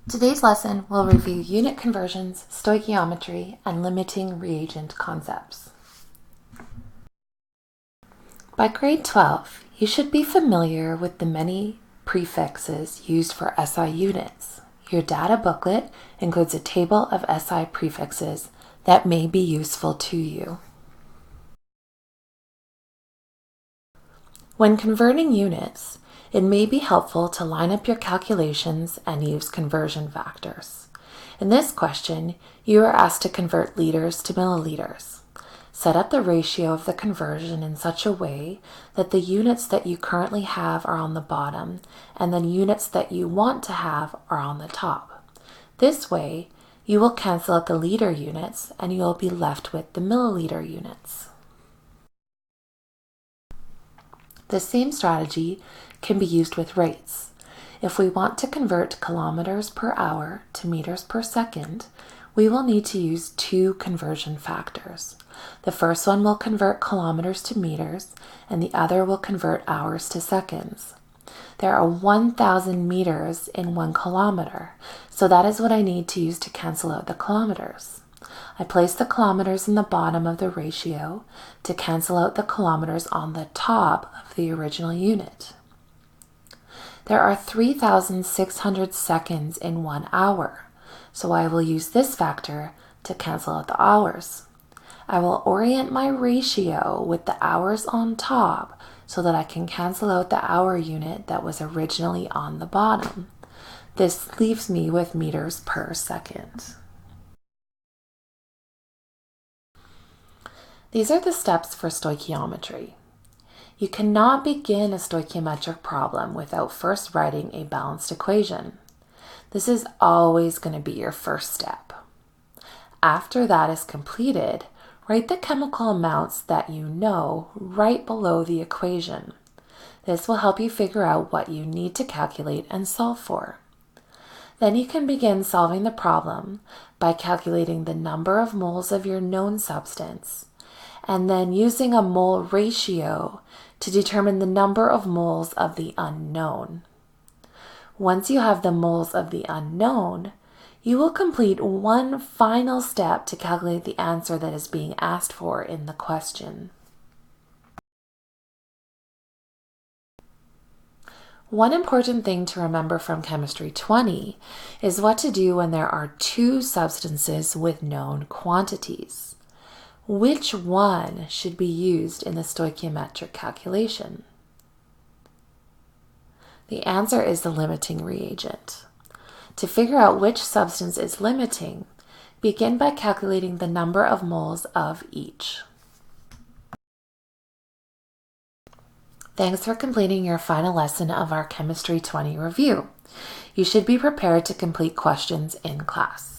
Today's lesson will review unit conversions, stoichiometry, and limiting reagent concepts. By grade 12, you should be familiar with the many prefixes used for SI units. Your data booklet includes a table of SI prefixes that may be useful to you. When converting units, it may be helpful to line up your calculations and use conversion factors. In this question, you are asked to convert liters to milliliters. Set up the ratio of the conversion in such a way that the units that you currently have are on the bottom and the units that you want to have are on the top. This way, you will cancel out the liter units and you will be left with the milliliter units. The same strategy can be used with rates. If we want to convert kilometers per hour to meters per second, we will need to use two conversion factors. The first one will convert kilometers to meters, and the other will convert hours to seconds. There are 1,000 meters in 1 kilometer, so that is what I need to use to cancel out the kilometers. I place the kilometers in the bottom of the ratio to cancel out the kilometers on the top of the original unit. There are 3,600 seconds in 1 hour, so I will use this factor to cancel out the hours. I will orient my ratio with the hours on top so that I can cancel out the hour unit that was originally on the bottom. This leaves me with meters per second. These are the steps for stoichiometry. You cannot begin a stoichiometric problem without first writing a balanced equation. This is always going to be your first step. After that is completed, write the chemical amounts that you know right below the equation. This will help you figure out what you need to calculate and solve for. Then you can begin solving the problem by calculating the number of moles of your known substance, and then using a mole ratio to determine the number of moles of the unknown. Once you have the moles of the unknown, you will complete one final step to calculate the answer that is being asked for in the question. One important thing to remember from Chemistry 20 is what to do when there are two substances with known quantities. Which one should be used in the stoichiometric calculation? The answer is the limiting reagent. To figure out which substance is limiting, begin by calculating the number of moles of each. Thanks for completing your final lesson of our Chemistry 20 review. You should be prepared to complete questions in class.